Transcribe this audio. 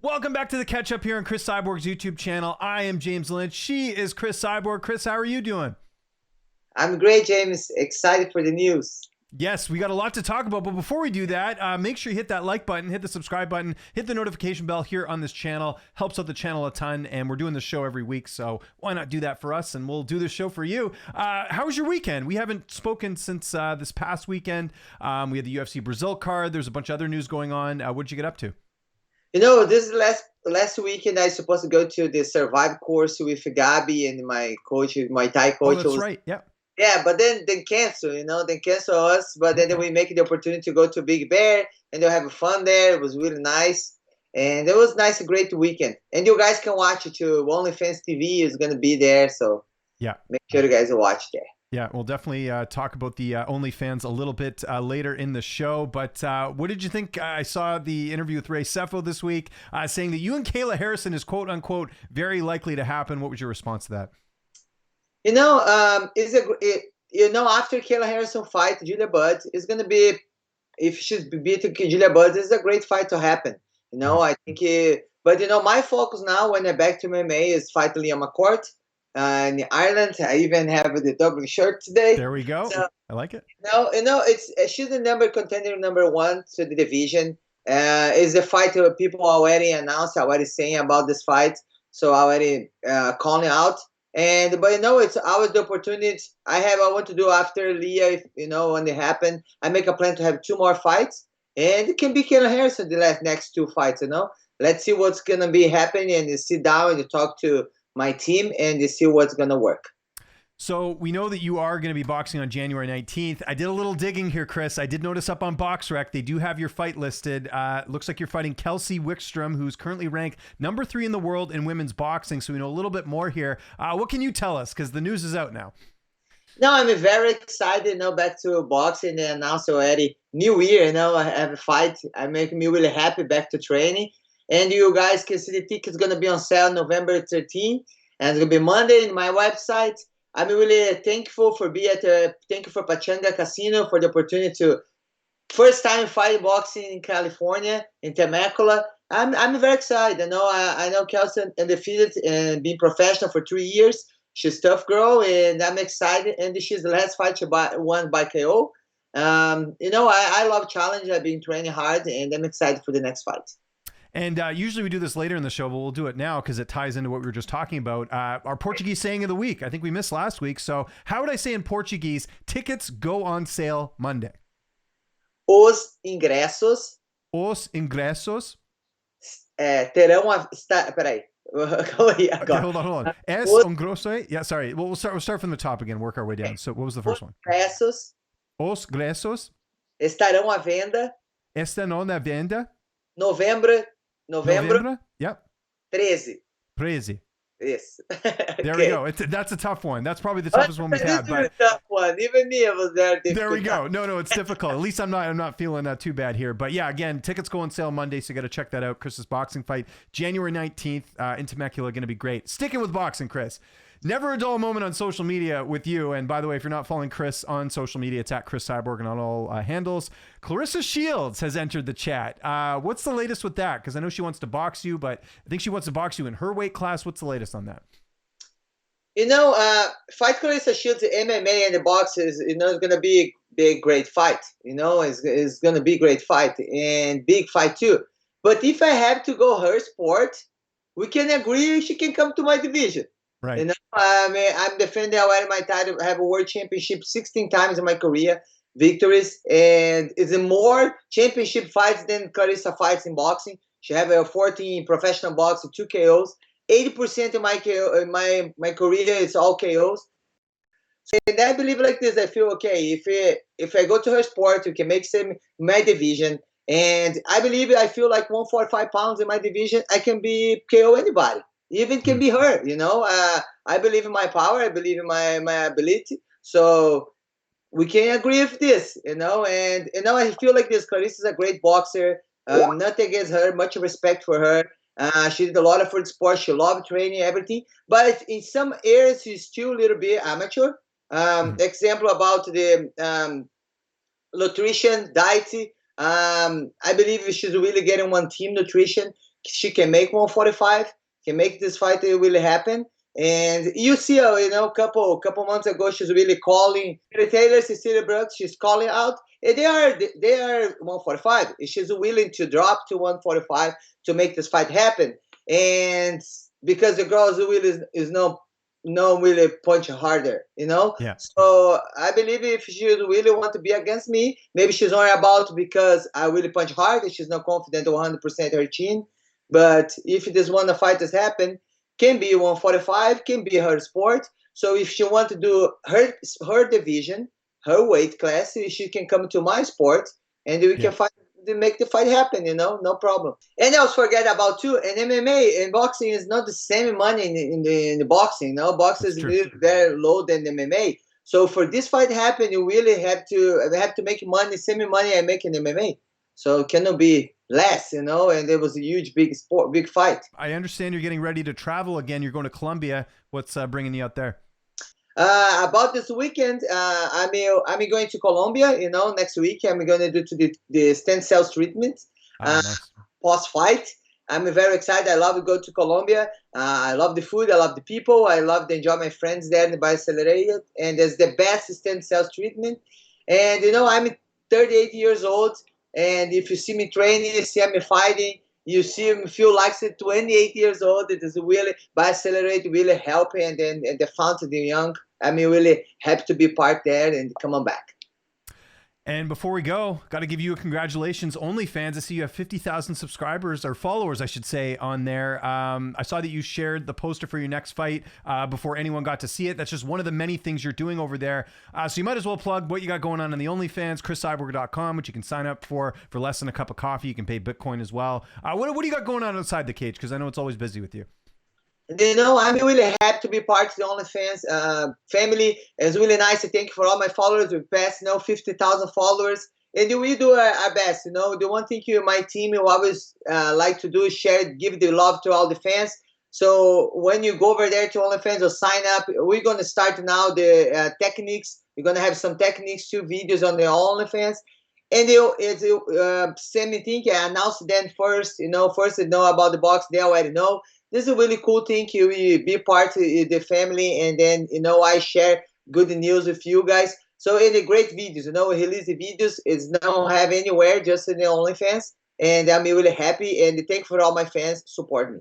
Welcome back to the catch up here on Cris Cyborg's YouTube channel. I am James Lynch. She is Cris Cyborg. Cris, how are you doing? I'm great, James. Excited for the news. Yes, we got a lot to talk about, but before we do that, make sure you hit that like button, hit the subscribe button, hit the notification bell here on this channel. Helps out the channel a ton, and we're doing this show every week, so why not do that for us, and we'll do this show for you. How was your weekend? We haven't spoken since this past weekend. We had the UFC Brazil card. There's a bunch of other news going on. What did you get up to? You know, this is last weekend I was supposed to go to the Survive course with Gabi and my coach, my Thai coach. Oh, that's right, yeah. Yeah, but then cancel, they cancel us. But then we make the opportunity to go to Big Bear, and they'll have fun there. It was really nice. And it was nice, a great weekend. And you guys can watch it too. OnlyFans TV is going to be there. So yeah, make sure you guys watch there. Yeah, we'll definitely talk about the OnlyFans a little bit later in the show. But what did you think? I saw the interview with Ray Sefo this week saying that you and Kayla Harrison is quote unquote very likely to happen. What was your response to that? You know, after Kayla Harrison fight Julia Budd, it's gonna be, if she's beating Julia Budd, it's a great fight to happen. I think. But my focus now when I'm back to MMA is fight Liam McCourt in Ireland. I even have the double shirt today. There we go. So, I like it. She's the contender number one to the division. Is a fight that people already announced, already saying about this fight. So already calling out. But it's always the opportunity I want to do after Leah, when it happen. I make a plan to have 2 more fights, and it can be Kayla Harrison the next 2 fights. Let's see what's gonna be happening, and sit down and talk to my team and see what's gonna work. So we know that you are going to be boxing on January 19th. I did a little digging here, Cris. I did notice up on BoxRec, they do have your fight listed. Looks like you're fighting Kelsey Wickstrum, who's currently ranked number 3 in the world in women's boxing. So we know a little bit more here. What can you tell us? Because the news is out now. No, I'm very excited, back to boxing. They announced already New Year, I have a fight. It makes me really happy back to training. And you guys can see the ticket's going to be on sale November 13th. And it's going to be Monday in my website. I'm really thankful for thank you for Pachanga Casino for the opportunity to first time fight boxing in California, in Temecula. I'm very excited. I know Kelsey undefeated and being professional for 3 years. She's a tough girl, and I'm excited. And she's the last fight she won by KO. I love challenge. I've been training hard, and I'm excited for the next fight. And usually we do this later in the show, but we'll do it now because it ties into what we were just talking about. Our Portuguese saying of the week. I think we missed last week. So how would I say in Portuguese, tickets go on sale Monday? Os ingressos. Os ingressos. Terão peraí. Okay, hold on. Es ingresso. Yeah, sorry. Well, we'll start from the top again, work our way down. So what was the first one? Ingressos. Os ingressos. Estarão à venda. Estarão à venda. Novembro. Yep. 13. Yes. There we go. That's a tough one. That's probably the toughest one we've had. But a tough one. Even me, it was very difficult. There we go. No, it's difficult. At least I'm not feeling too bad here. But yeah, again, tickets go on sale Monday, so you got to check that out. Chris's boxing fight, January 19th in Temecula, going to be great. Sticking with boxing, Cris. Never a dull moment on social media with you. And by the way, if you're not following Cris on social media, it's at Cris Cyborg and on all handles. Claressa Shields has entered the chat. What's the latest with that? Because I know she wants to box you, but I think she wants to box you in her weight class. What's the latest on that? Fight Claressa Shields, MMA and the box is, going to be a great fight. It's going to be a great fight and big fight too. But if I have to go her sport, we can agree she can come to my division. Right. I'm defending already my title. I have a world championship 16 times in my career, victories, and it's more championship fights than Claressa fights in boxing. She have 14 professional boxing, 2 KOs. 80% of my career is all KOs. And I believe like this. I feel okay if I go to her sport, we can make some my division. And I feel like 145 pounds in my division, I can be KO anybody. Even can be her, I believe in my power. I believe in my ability. So we can agree with this, And I feel like this. Claressa is a great boxer. Nothing against her. Much respect for her. She did a lot of for the sport. She loved training, everything. But in some areas, she's still a little bit amateur. Example about the nutrition, diet. I believe she's really getting one team nutrition. she can make 145, can make this fight really happen. And you see, couple months ago, she's really calling Taylor, Cecilia Brooks. She's calling out. And they are 145. She's willing to drop to 145 to make this fight happen. And because the girl's will is no really punch harder, Yeah. So I believe if she really want to be against me, maybe she's only about because I really punch hard and she's not confident 100% her chin. But if this one of fight has happened, can be 145, can be her sport. So if she want to do her division, her weight class, she can come to my sport and we can fight to make the fight happen, no problem. And I also forget about too, in MMA and boxing is not the same money in the boxing. No, boxing is really very low than MMA. So for this fight happen, you really have to make money, same money I make in MMA. So it cannot be less, and it was a huge, big fight. I understand you're getting ready to travel again. You're going to Colombia. What's bringing you out there? About this weekend, I'm going to Colombia. Next week I'm going to do the stem cell treatment Nice. post fight. I'm very excited. I love to go to Colombia. I love the food. I love the people. I love to enjoy my friends there in the BioXcellerator. And it's the best stem cell treatment. And I'm 38 years old. And if you see me training, you see me fighting, you see me feel like 28 years old. It is really BioXcellerator really helping, and then the fountain the young. I'm really happy to be part there and come on back. And before we go, got to give you a congratulations, OnlyFans. I see you have 50,000 subscribers, or followers, I should say, on there. I saw that you shared the poster for your next fight before anyone got to see it. That's just one of the many things you're doing over there. So you might as well plug what you got going on in the OnlyFans, CrisCyborg.com, which you can sign up for less than a cup of coffee. You can pay Bitcoin as well. What do you got going on outside the cage? Because I know it's always busy with you. I'm really happy to be part of the OnlyFans family. It's really nice. Thank you for all my followers. We passed 50,000 followers, and we do our best. The one thing my team will always like to do is share, give the love to all the fans. So when you go over there to OnlyFans or sign up, we're gonna start now the techniques. We're gonna have some techniques, 2 videos on the OnlyFans. And it's same thing. I announced them first. First they know about the box. They already know. This is a really cool thing. You be part of the family, and then I share good news with you guys. So the great videos. We release the videos. It's not have anywhere, just in the OnlyFans. And I'm really happy. And thank you for all my fans supporting me.